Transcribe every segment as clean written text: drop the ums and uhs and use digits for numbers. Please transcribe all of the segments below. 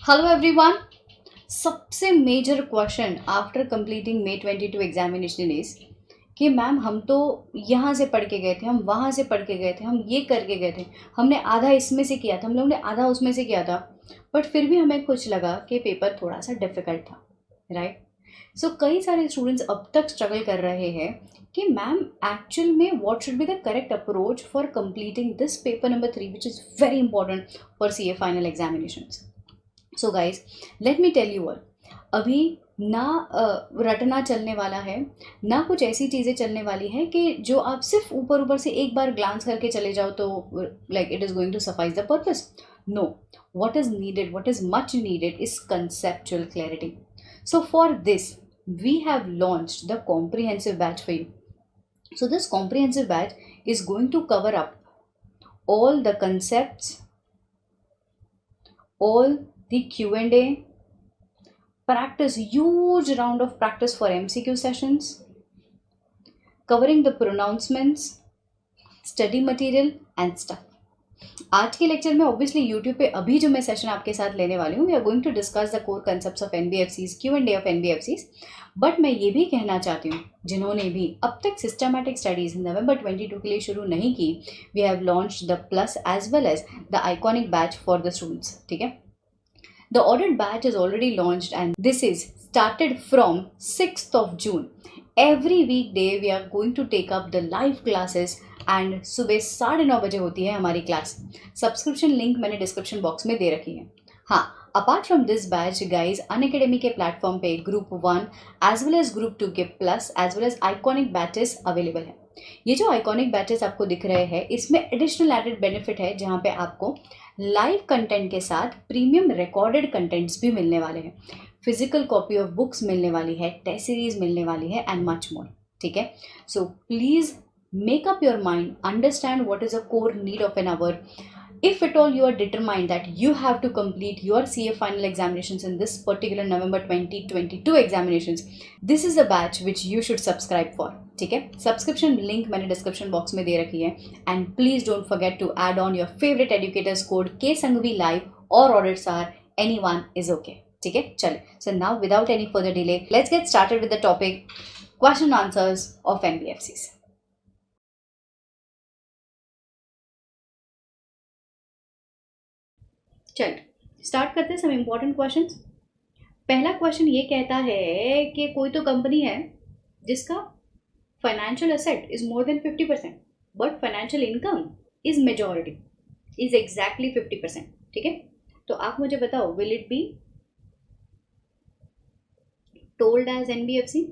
Hello everyone. सबसे major question after completing May 22 examination is कि ma'am हम तो यहाँ से पढ़ के गए थे, हम वहाँ से पढ़ के गए थे, हम ये करके गए थे, हमने आधा इसमें से किया था, हम लोगों ने आधा उसमें से किया था, बट फिर भी हमें कुछ लगा कि पेपर थोड़ा सा डिफिकल्ट था, राइट? सो कई सारे स्टूडेंट्स अब तक स्ट्रगल कर रहे हैं कि मैम एक्चुअल में what should be the correct approach for completing this paper number 3 which is very important for CA final examinations. So guys, let me tell you all, अभी ना रटना चलने वाला है, ना कुछ ऐसी चीज़ें चलने वाली हैं कि जो आप सिर्फ ऊपर ऊपर से एक बार ग्लांस करके चले जाओ तो like it is going to suffice the purpose. No, what is needed, what is much needed is conceptual clarity. So for this we have launched the comprehensive batch for you. So this comprehensive batch is going to cover up all the concepts, all the Q&A, practice, huge round of practice for MCQ sessions, covering the pronouncements, study material and stuff. आज के lecture में obviously YouTube पे अभी जो मैं session आपके साथ लेने वाली हूँ, we are going to discuss the core concepts of NBFCs, Q&A of NBFCs. But मैं ये भी कहना चाहती हूँ, जिन्होंने भी अब तक सिस्टमैटिक स्टडीज नवंबर 22 के लिए शुरू नहीं की, we have launched the plus as well as the iconic batch for the students. ठीक है, the audit batch is already launched and this is started from 6th of June. Every weekday we are going to take up the live classes and सुबह 9:30 बजे होती है हमारी class. Subscription link मैंने description box में दे रखी है। हाँ, apart from this batch guys, Unacademy के प्लेटफॉर्म पे group 1 as well as group 2 के plus as well as iconic batches available है। ये जो आइकॉनिक बैचेस आपको दिख रहे हैं, इसमें एडिशनल एडेड बेनिफिट है जहाँ पे आपको लाइव कंटेंट के साथ प्रीमियम रिकॉर्डेड कंटेंट्स भी मिलने वाले हैं, फिजिकल कॉपी ऑफ बुक्स मिलने वाली है, टेस्ट सीरीज मिलने वाली है एंड मच मोर। ठीक है, so please make up your mind, understand what is a core need of an hour. If at all you are determined that you have to complete your CA final examinations in this particular November 2022 examinations, this is a batch which you should subscribe for. ठीक है, subscription link मैंने description box में दे रखी है and please don't forget to add on your favourite educators code K Sanghvi live और audits are anyone is okay. ठीक है, चले, so now without any further delay let's get started with the topic question answers of NBFCs. चल start करते हैं some important questions. पहला question ये कहता है कि कोई तो कंपनी है जिसका financial asset is more than 50% but financial income is majority is exactly 50%। ठीक है, तो आप मुझे बताओ, will it be told as NBFC?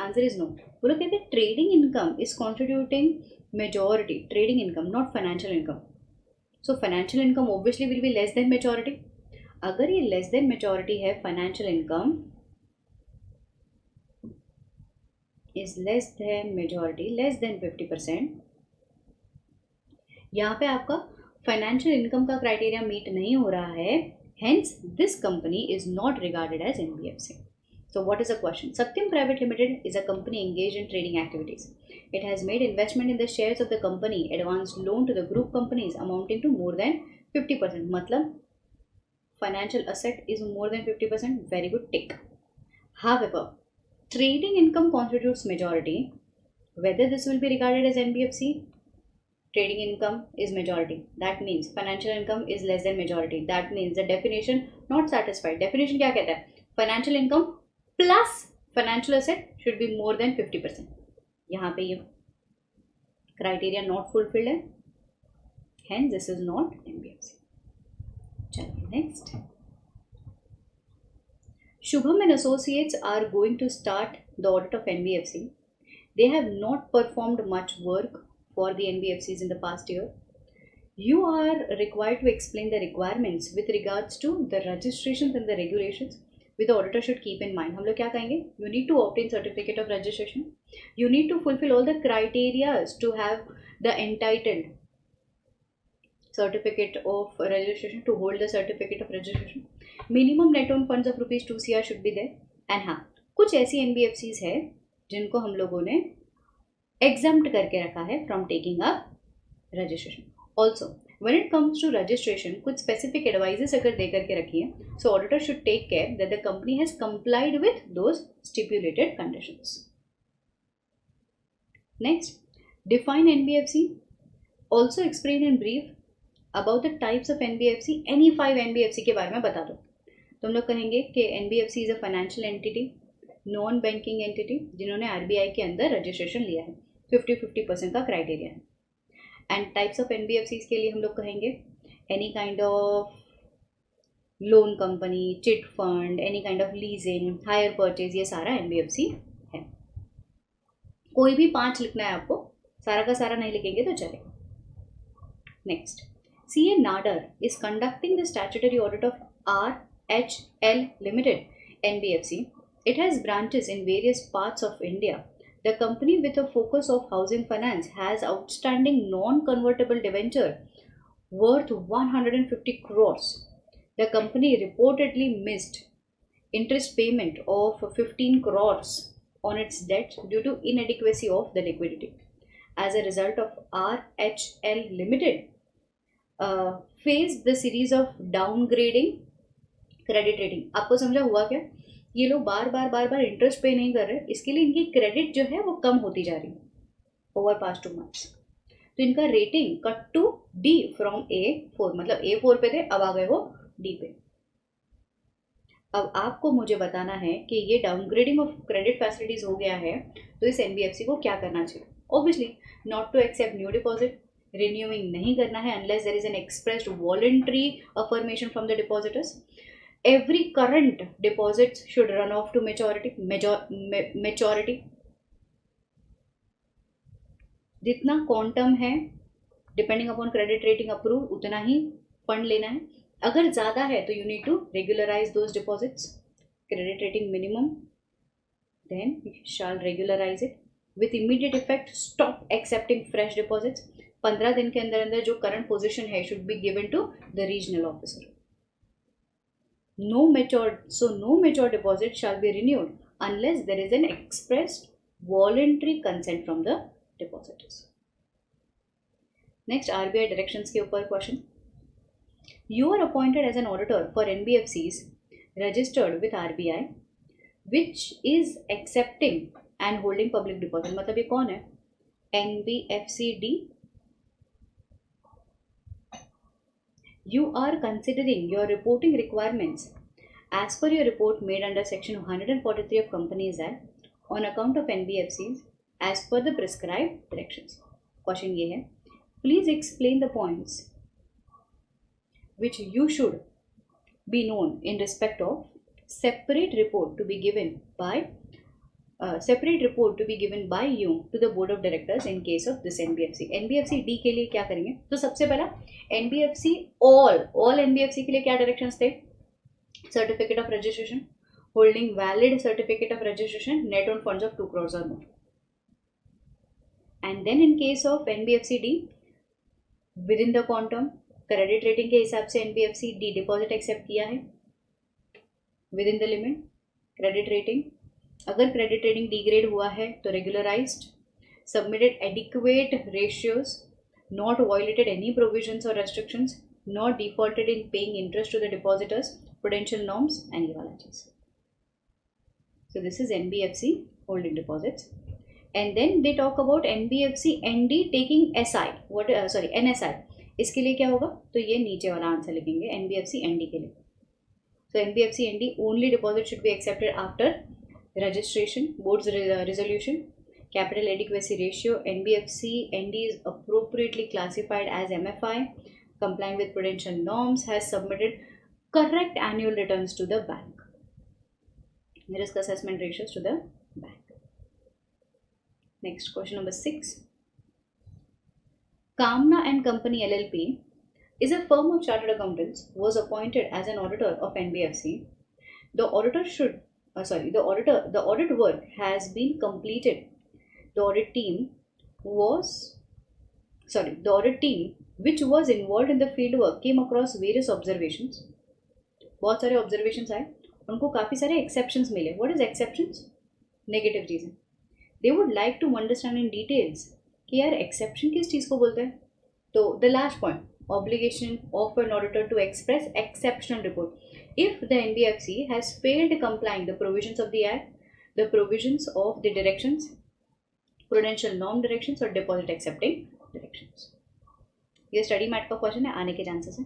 Answer is no. वो लोग कहते हैं trading income is contributing majority, trading income not financial income. So financial income obviously will be less than majority. अगर ये लेस देन मेजॉरिटी है, financial income is less than majority, less than 50%, यहाँ पे आपका फाइनेंशियल इनकम का criteria meet नहीं हो रहा है, hence this company is not regarded as NBFC. So what is the question? Satyam Private Limited is a company engaged in trading activities. It has made investment in the shares of the company, advanced loan to the group companies amounting to more than 50%. मतलब financial asset is more than 50%. Very good tick. However, trading income constitutes majority. Whether this will be regarded as NBFC, trading income is majority. That means financial income is less than majority. That means the definition not satisfied. Definition क्या कहता है? Financial income plus financial asset should be more than 50%. यहाँ पे ये criteria not fulfilled है, hence this is not NBFC. चलिए next. Shubham and associates are going to start the audit of NBFC. They have not performed much work for the NBFCs in the past year. You are required to explain the requirements with regards to the registrations and the regulations which the auditor should keep in mind. हम लोग क्या कहेंगे? You need to obtain certificate of registration. You need to fulfill all the criteria to have the entitled certificate of registration, to hold the certificate of registration. Minimum net own funds of rupees 2 CR should be there. And हाँ, कुछ ऐसी NBFCs है जिनको हम लोगों ने exempt करके रखा है from taking up registration. Also, When it comes to registration, कुछ specific advices अगर दे करके रखी है, so auditor should take care that the company has complied with those stipulated conditions. Next, define NBFC. Also explain in brief about the types of NBFC. Any 5 NBFC के बारे में बता दो. तुम लोग कहेंगे कि NBFC is a financial entity, non banking entity जिन्होंने RBI के अंदर रजिस्ट्रेशन लिया है, 50-50% का क्राइटेरिया है. एंड टाइप्स ऑफ NBFCs के लिए हम लोग कहेंगे any kind of loan company, chit fund, any kind of leasing, hire purchase, ये सारा NBFC है. कोई भी 5 लिखना है आपको, सारा का सारा नहीं लिखेंगे तो चलेगा. Next, CA Nadar is conducting the statutory audit of RHL Limited NBFC. It has branches in various parts of India. The company, with a focus of housing finance, has outstanding non-convertible debenture worth 150 crores. The company reportedly missed interest payment of 15 crores on its debt due to inadequacy of the liquidity. As a result of RHL Limited faced the series of downgrading credit rating. आपको समझा हुआ क्या? ये लोग बार बार interest पे नहीं कर रहे, इसके लिए इनकी क्रेडिट जो है वो कम होती जा रही है ओवर पास्ट 2 months. तो इनका rating cut to D from A4, मतलब A4 पे थे, अब आ गए वो D पे. अब आपको मुझे बताना है कि ये डाउनग्रेडिंग ऑफ क्रेडिट फैसिलिटीज हो गया है, तो इस NBFC को क्या करना चाहिए. Obviously not to accept new deposit, renewing नहीं करना है unless there is an expressed voluntary affirmation from the depositors. Every current deposits should run off to maturity. जितना क्वांटम है depending upon credit rating approve उतना ही fund लेना है. अगर ज़्यादा है तो you need to regularise those deposits. Credit rating minimum, then shall regularise it with immediate effect. Stop accepting fresh deposits. 15 दिन के अंदर अंदर जो करंट पोजिशन है should be given to the regional officer. No mature deposit shall be renewed unless there is an expressed voluntary consent from the depositors. Next, RBI directions के ऊपर question. You are appointed as an auditor for NBFCs registered with RBI which is accepting and holding public deposit. मतलब ये कौन है? NBFCD. You are considering your reporting requirements as per your report made under section 143 of Companies Act on account of NBFCs as per the prescribed directions. Question ये है, please explain the points which you should be known in respect of separate report to be given by you to the board of directors in case of this NBFC. NBFC D के लिए क्या करेंगे? तो सबसे पहला NBFC all NBFC के लिए क्या डायरेक्शंस थे? Certificate of registration, holding valid certificate of registration, net owned funds of 2 crores or more. And then in case of NBFC D, within the quantum, credit rating के हिसाब से NBFC D deposit accept किया है within the limit. Credit rating, अगर credit rating degrade हुआ है तो regularized, submitted adequate ratios, not violated any provisions और restrictions, not defaulted in paying interest to the depositors, prudential norms and ये वाला चीज. So this is NBFC holding deposits. And then they talk about NBFC ND taking SI, NSI. इसके लिए क्या होगा? तो ये नीचे वाला आंसर लिखेंगे NBFC ND के लिए. So NBFC ND only deposit should be accepted after registration, board's resolution. Capital adequacy ratio, NBFC ND is appropriately classified as MFI, complying with prudential norms, has submitted correct annual returns to the bank. Risk assessment ratios to the bank. Next, question number 6. Kamna and Company LLP is a firm of chartered accountants, was appointed as an auditor of NBFC. The audit work has been completed. The audit team which was involved in the field work came across various observations. बहुत सारे observations आए, उनको काफ़ी सारे exceptions मिले. What is exceptions? Negative reason. They would like to understand in details कि यार exception किस चीज़ को बोलते हैं. तो the last point, obligation of an auditor to express exceptional report if the NBFC has failed complying the provisions of the Act, the provisions of the directions, prudential norm directions or deposit accepting directions. ये study mat का question है, आने के chances है.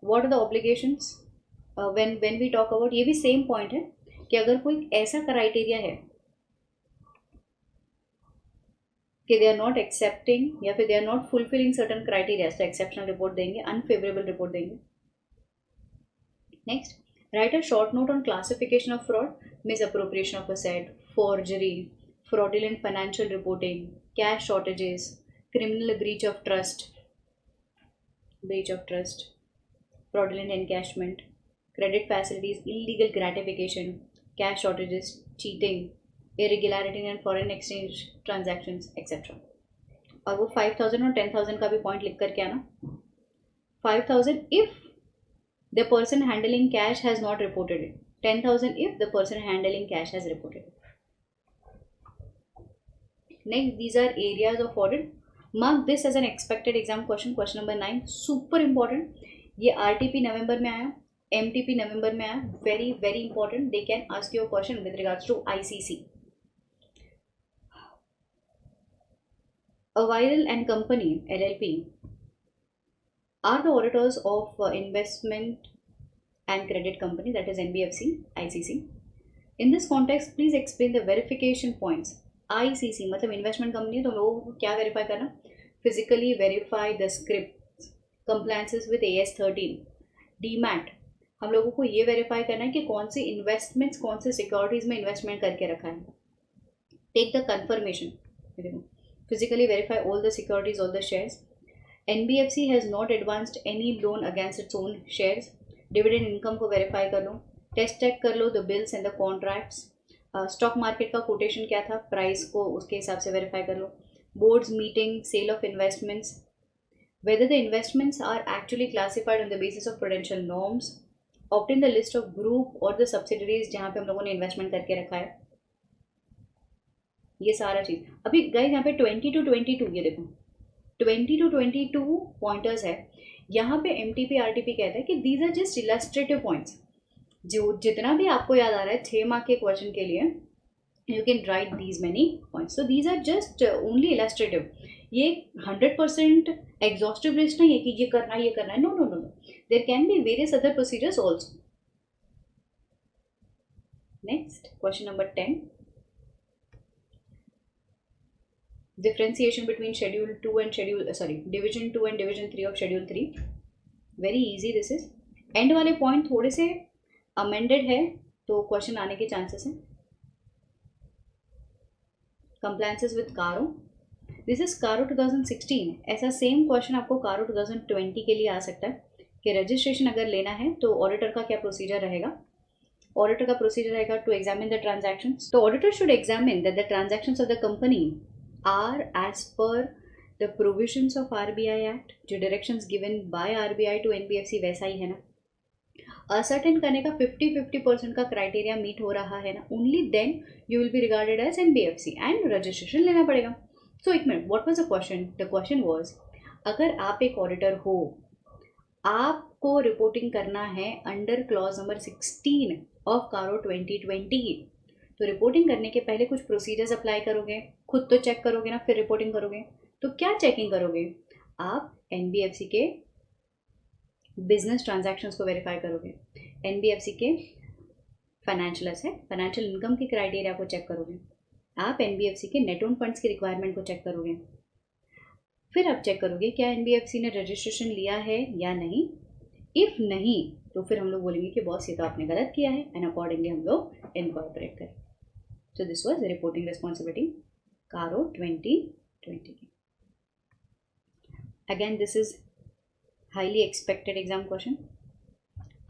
What are the obligations when we talk about, ये भी same point है कि अगर कोई ऐसा क्राइटेरिया है कि दे आर नॉट एक्सेप्टिंग या फिर they are not fulfilling certain criteria, तो एक्सेप्शनल रिपोर्ट देंगे, अनफेवरेबल रिपोर्ट देंगे. Next, write a short note on classification of fraud, misappropriation of asset, forgery, fraudulent financial reporting, cash shortages, criminal breach of trust, fraudulent encashment, credit facilities, illegal gratification, cash shortages, cheating, irregularity in foreign exchange transactions, etc. और वो 5,000 और 10,000 का भी point लिख करके आना. 5,000 if the person handling cash has not reported it. 10,000 if the person handling cash has reported it. Next, these are areas of audit. Mark this as an expected exam question. Question number 9, super important. ये RTP नवंबर में आया, MTP नवंबर में आया. Very very important. They can ask you a question with regards to ICC. A Viral and Company LLP are the auditors of investment and credit company, that is NBFC, ICC. In this context, please explain the verification points. ICC मतलब investment company है, तो लोगों को क्या verify करना? Physically verify the script, compliances with AS13. Demat, हम लोगों को ये वेरीफाई करना है कि कौन से इन्वेस्टमेंट्स, कौन से सिक्योरिटीज में इन्वेस्टमेंट करके रखा है. Take the confirmation, physically verify all the securities, all the shares. NBFC has not advanced any loan against its own shares. Dividend income को वेरीफाई कर लो, टेस्ट चेक कर लो the bills and the contracts. Stock market का quotation क्या था, price को उसके हिसाब से वेरीफाई कर लो. Board's meeting, sale of investments, whether the investments are actually classified on the basis of prudential norms. Obtain the list of group और द सब्सिडरीज जहाँ पे हम लोगों ने इन्वेस्टमेंट करके रखा है. ये सारा चीज़ अभी गाइस यहाँ पे 20 to 22, ये देखो 20 to 22 पॉइंटर्स है. यहाँ पे MTP RTP कहता है कि these are just illustrative points. जो जितना भी आपको याद आ रहा है 6 मार्क के क्वेश्चन के लिए, you can write these many points. So these are just only illustrative. ये 100% एग्जॉस्टिव लिस्ट नहीं है कि ये करना है. No no no no, there can be various other procedures also. Next, question number 10, differentiation between schedule 2 and division 2 and division 3 of schedule 3. very easy this is. And वाले point थोड़े से amended है तो क्वेश्चन आने के chances हैं. Compliances with कारो, this is कारो 2016. ऐसा सेम क्वेश्चन आपको कारो 2020 के लिए आ सकता है कि रजिस्ट्रेशन अगर लेना है तो ऑडिटर का क्या प्रोसीजर रहेगा. ऑडिटर का प्रोसीजर रहेगा टू एग्जामिन द ट्रांजैक्शंस. तो auditor should examine that the transactions of the company are as per the provisions of RBI act. जो directions given by RBI to NBFC वैसा ही है ना. असर्टेन करने का 50-50% का क्राइटेरिया मीट हो रहा है ना, only then you will be regarded as NBFC and registration लेना पड़ेगा. सो एक minute, what was the question? The question was, अगर आप एक ऑडिटर हो, आपको रिपोर्टिंग करना है अंडर क्लॉज नंबर 16 ऑफ कारो 2020, तो रिपोर्टिंग करने के पहले कुछ प्रोसीजर्स अप्लाई करोगे, खुद तो चेक करोगे ना, फिर रिपोर्टिंग करोगे. तो क्या चेकिंग करोगे? आप NBFC के बिजनेस ट्रांजैक्शंस को वेरीफाई करोगे, NBFC के फाइनेंशियल एसेट, फाइनेंशियल इनकम के क्राइटेरिया को चेक करोगे, आप NBFC के नेट ओन फंड्स की रिक्वायरमेंट को चेक करोगे. फिर आप चेक करोगे क्या NBFC ने रजिस्ट्रेशन लिया है या नहीं. इफ़ नहीं तो फिर हम लोग बोलेंगे कि बॉस ये तो आपने गलत किया है एंड अकॉर्डिंगली हम लोग इनकॉर्पोरेट करें. So this was reporting responsibility कारो 2020. Again this is highly expected exam question.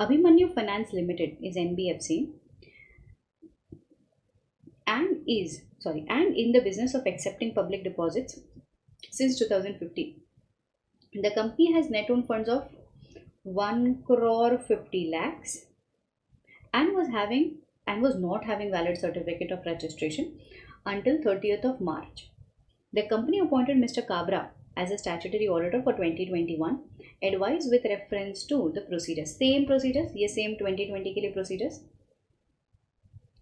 Abhimanyu Finance Limited is NBFC and in the business of accepting public deposits since 2015. The company has net own funds of 1 crore 50 lakhs and was not having valid certificate of registration until 30th of March. The company appointed Mr. Kabra as a statutory auditor for 2021. Advise with reference to the procedures. Same procedures, ये same 2020 के लिए procedures.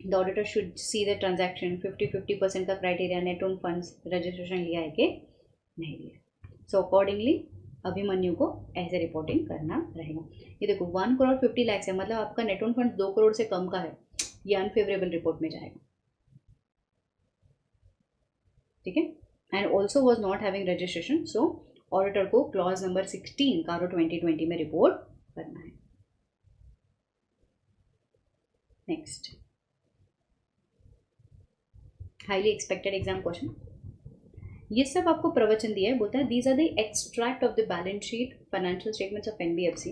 The auditor should see the transaction 50-50% का criteria, net own funds registration लिया है कि नहीं लिया. So accordingly Abhimanyu को ऐसे रिपोर्टिंग करना रहेगा. ये देखो 1 करोड़ 50 लाख है, मतलब आपका नेट ओन फंड 2 करोड़ से कम का है, ये अनफेवरेबल रिपोर्ट में जाएगा. ठीक है. And also was not having registration, so auditor को क्लॉज नंबर 16 कारो 2020 में रिपोर्ट करना है. Next, highly expected exam question. ये सब आपको प्रवचन दिया है. बोलता है these are the extract of the balance sheet financial statements of NBFC.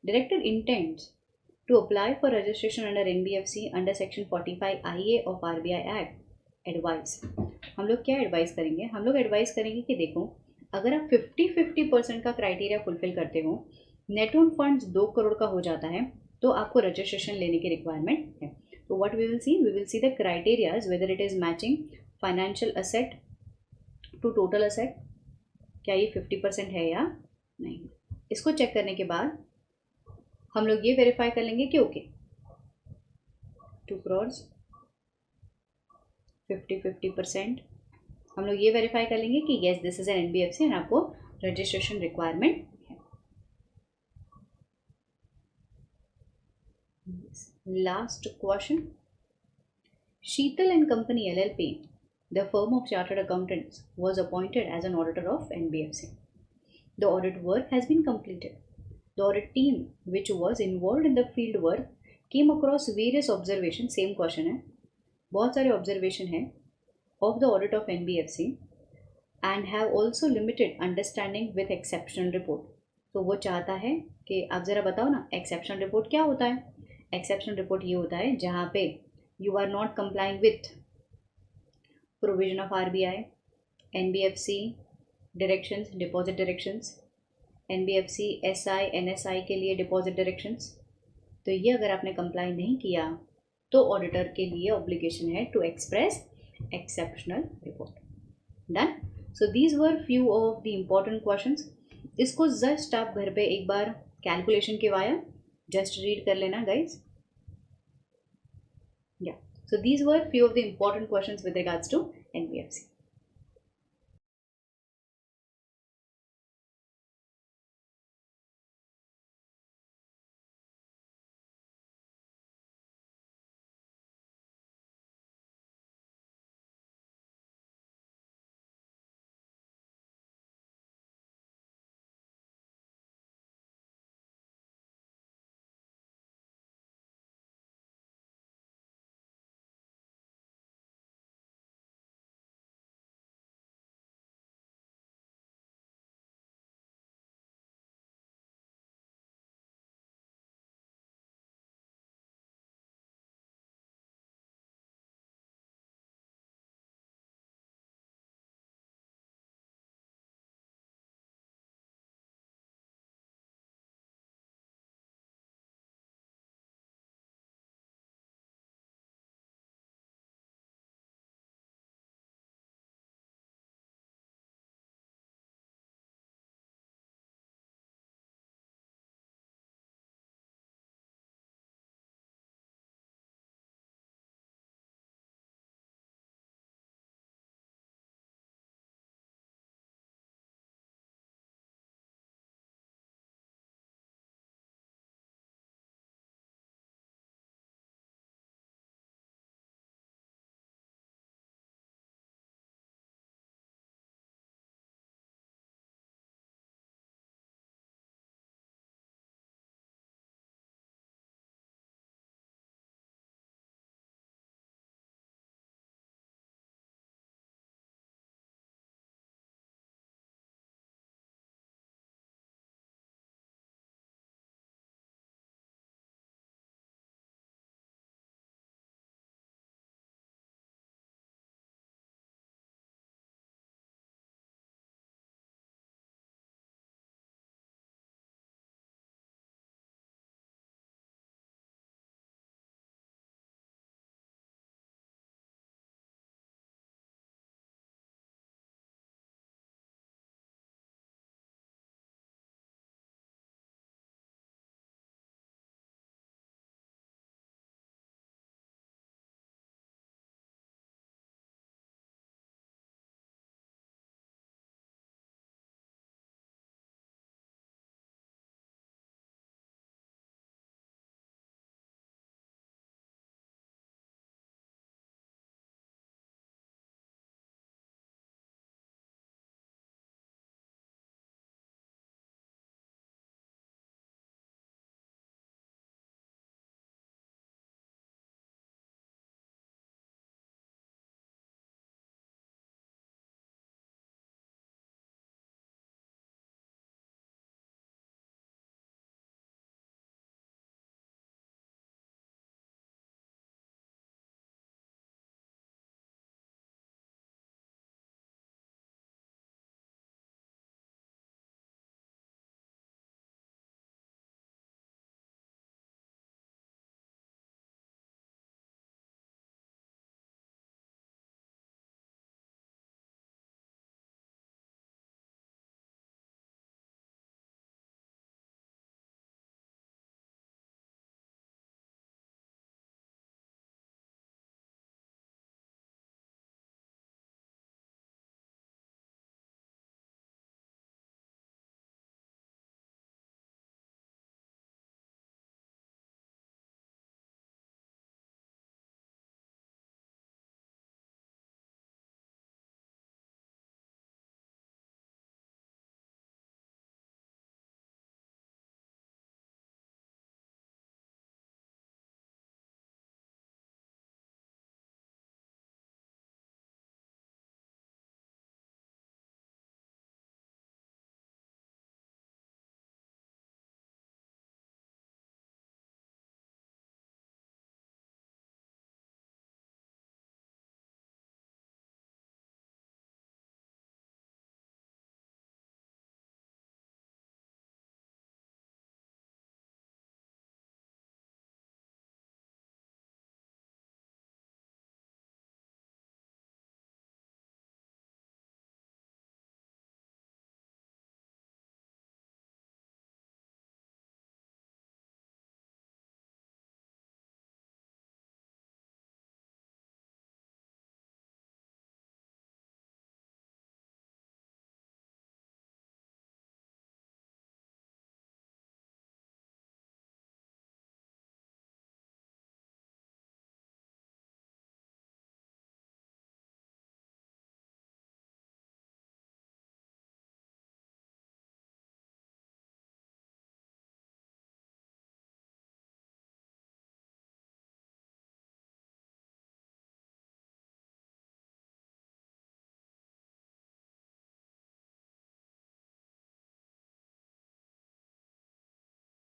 Director intends to apply for registration under NBFC under section 45 IA of RBI act. Advice, हम लोग क्या एडवाइस करेंगे? हम लोग एडवाइस करेंगे कि देखो, अगर आप 50-50% का क्राइटेरिया फुलफिल करते हो, नेट ओन फंड्स 2 करोड़ का हो जाता है, तो आपको रजिस्ट्रेशन लेने की रिक्वायरमेंट है. तो what we will see the criterias whether it is matching financial asset to total asset, क्या ये 50% है या नहीं. इसको चेक करने के बाद हम लोग ये वेरीफाई कर लेंगे कि ओके 2 करोड़ 50-50%, हम लोग ये वेरीफाई कर लेंगे कि yes this is an NBFC and आपको रजिस्ट्रेशन रिक्वायरमेंट है. Last question. Sheetal and company LLP, the firm of chartered accountants, was appointed as an auditor of NBFC. The audit work has been completed. The audit team, which was involved in the field work, came across various observations. Same question है, बहुत सारे observation है of the audit of NBFC and have also limited understanding with exceptional report. तो वो चाहता है कि आप ज़रा बताओ ना exceptional report क्या होता है. exceptional report ये होता है जहाँ पे you are not complying with provision of RBI, NBFC directions, deposit directions, NBFC SI NSI के लिए deposit directions. तो ये अगर आपने कंप्लाई नहीं किया तो ऑडिटर के लिए ऑब्लिगेशन है to express exceptional report. Done. So these were few of the important questions. इसको जस्ट आप घर पे एक बार कैलकुलेशन के वाया जस्ट रीड कर लेना गाइज. या so these were few of the important questions with regards to NBFC.